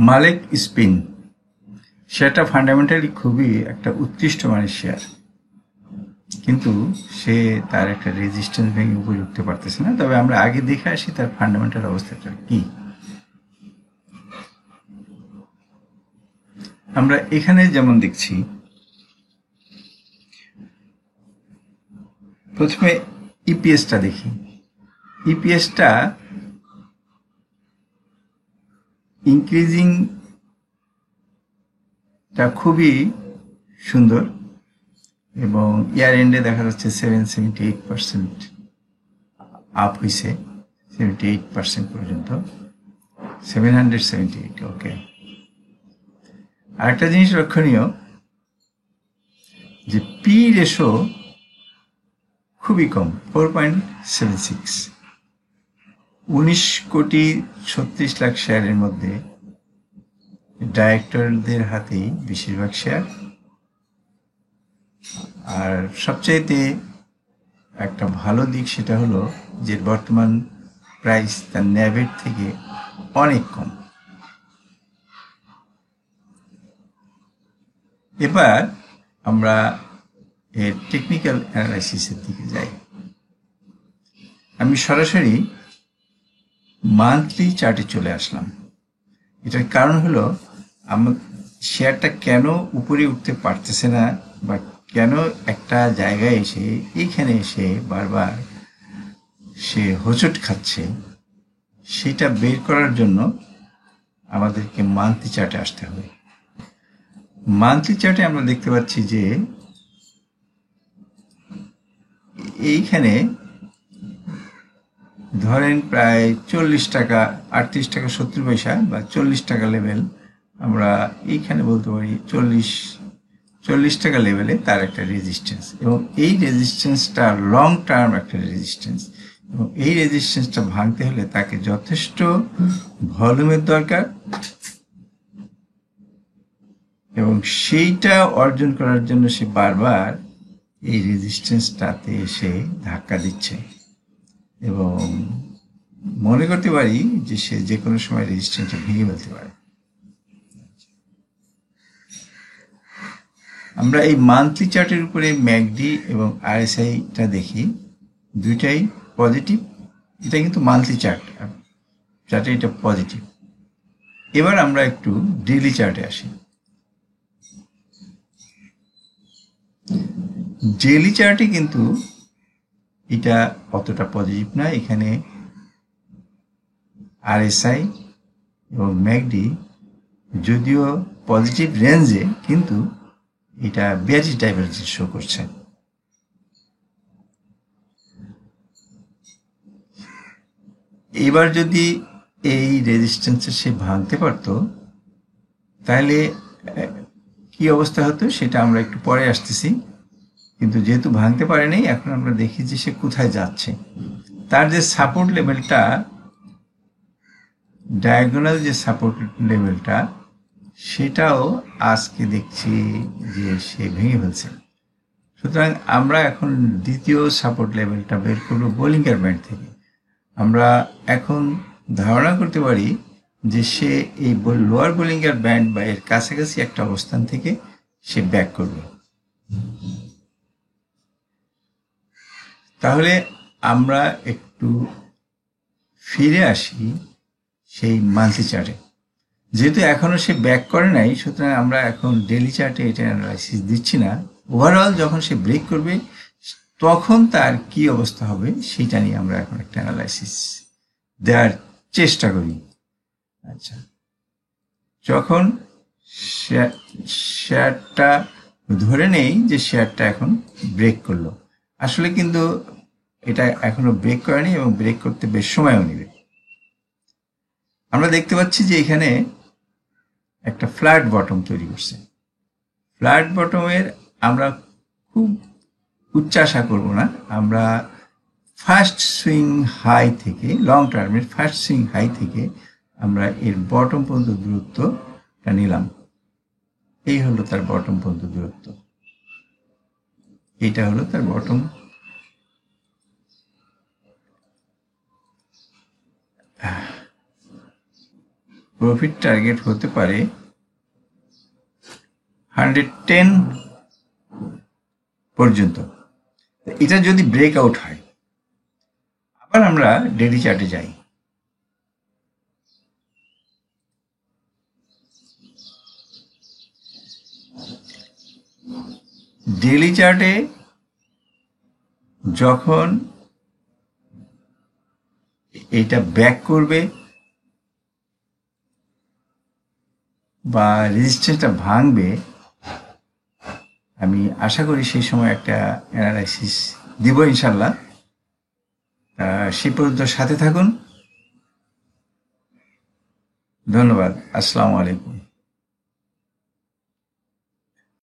মালেক spin শেয়ারটা fundamentally খুবই একটা উৎকৃষ্ট মানের শেয়ার, কিন্তু সে তার একটা রেজিস্ট্যান্স ভেঙে উপরে উঠতে পারতেছে না। তবে আমরা আগে দেখে আসি তার ফান্ডামেন্টাল অবস্থাটা কি। আমরা এখানে যেমন দেখছি, প্রথমে ইপিএসটা দেখি। ইপিএসটা ইনক্রিজিংটা খুবই সুন্দর এবং ইয়ার এন্ডে দেখা যাচ্ছে 778% আপ হয়েছে, 78% পর্যন্ত, 778। ওকে, আরেকটা জিনিস লক্ষণীয় যে পি রেশো খুবই কম, 4.76। 19,36,00,000 শেয়ারের মধ্যে ডাইরেক্টরদের হাতেই বেশিরভাগ শেয়ার। আর সবচাইতে একটা ভালো দিক সেটা হলো যে বর্তমান প্রাইস তার ন্যাবের থেকে অনেক কম। এবার আমরা এর টেকনিক্যাল অ্যানালাইসিসের দিকে যাই। আমি সরাসরি মান্থলি চার্টে চলে আসলাম। এটার কারণ হলো আমার শেয়ারটা কেন উপরে উঠতে পারতেছে না বা কেন একটা জায়গায় এসে এইখানে এসে বারবার সে হোঁচট খাচ্ছে, সেটা বের করার জন্য আমাদেরকে মান্থলি চার্টে আসতে হবে। মান্থলি চার্টে আমরা দেখতে পাচ্ছি যে এইখানে ধরেন প্রায় 40 টাকা, 38 টাকা 70 পয়সা বা 40 টাকা লেভেল, আমরা এইখানে বলতে পারি 40 টাকা লেভেলে তার একটা রেজিস্ট্যান্স, এবং এই রেজিস্ট্যান্সটা লং টার্ম একটা রেজিস্ট্যান্স, এবং এই রেজিস্ট্যান্সটা ভাঙতে হলে তাকে যথেষ্ট ভলিউমের দরকার, এবং সেইটা অর্জন করার জন্য সে বারবার এই রেজিস্ট্যান্সটাতে এসে ধাক্কা দিচ্ছে, এবং মনে করতে পারি যে সে যে কোনো সময় রেজিস্ট্যান্সটা ভেঙে ফেলতে পারে। আমরা এই মান্থলি চার্টের উপরে ম্যাকডি এবং আরএসআইটা দেখি, দুইটাই পজিটিভ। এটা কিন্তু মান্থলি চার্টে এটা পজিটিভ। এবার আমরা একটু ডেইলি চার্টে আসি। ডেইলি চার্টে কিন্তু এটা অতটা পজিটিভ না। এখানে আরএসআই এবং ম্যাকডি যদিও পজিটিভ রেঞ্জে, কিন্তু এটা বেয়ারি ডাইভারজেন্স শো করছে। এবার যদি এই রেজিস্ট্যান্সে সে ভাঙতে পারতো তাহলে কি অবস্থা হতো সেটা আমরা একটু পরে আসতেছি, কিন্তু যেহেতু ভাঙতে পারেনি, এখন আমরা দেখি যে সে কোথায় যাচ্ছে। তার যে সাপোর্ট লেভেলটা, ডায়াগোনাল যে সাপোর্ট লেভেলটা, সেটাও আজকে দেখছি যে সে ভেঙে ফেলছে। সুতরাং আমরা এখন দ্বিতীয় সাপোর্ট লেভেলটা বের করবো বোলিঙ্গার ব্যান্ড থেকে। আমরা এখন ধারণা করতে পারি যে সে এই লোয়ার বোলিঙ্গার ব্যান্ড বা এর কাছাকাছি একটা অবস্থান থেকে সে ব্যাক করবে। তাহলে আমরা একটু ফিরে আসি সেই মান্থলি চার্টে। যেহেতু এখনো সে ব্যাক করে নাই, সুতরাং আমরা এখন ডেইলি চার্টে এটা অ্যানালাইসিস দিচ্ছি না। ওভারঅল যখন সে ব্রেক করবে তখন তার কি অবস্থা হবে সেটা নিয়ে আমরা এখন একটা অ্যানালাইসিস দেওয়ার চেষ্টা করি। আচ্ছা, যখন শেয়ারটা ধরে নেই যে শেয়ারটা এখন ব্রেক করলো, আসলে কিন্তু এটা এখনো ব্রেক করেনি এবং ব্রেক করতে বেশ সময়ও নেবে। আমরা দেখতে পাচ্ছি যে এখানে একটা ফ্ল্যাট বটম তৈরি করছে। ফ্ল্যাট বটমের আমরা খুব উচ্চ আশা করব না। আমরা ফার্স্ট সুইং হাই থেকে, লং টার্মের ফার্স্ট সুইং হাই থেকে আমরা এর বটম পর্যন্ত দূরত্বটা নিলাম। এই হলো তার বটম পর্যন্ত দূরত্ব, এটা হলো তার বটম। প্রফিট টার্গেট হতে পারে 110 পর্যন্ত। এটা যদি ব্রেকআউট হয়, আবার আমরা ডেইলি চার্টে যাই। ডেইলি চার্টে যখন এটা ব্যাক করবে বা রেজিস্ট্যান্সটা ভাঙবে, আমি আশা করি সেই সময় একটা অ্যানালাইসিস দিব ইনশাল্লাহ। সেই পর্যন্ত সাথে থাকুন। ধন্যবাদ। আসসালামু আলাইকুম।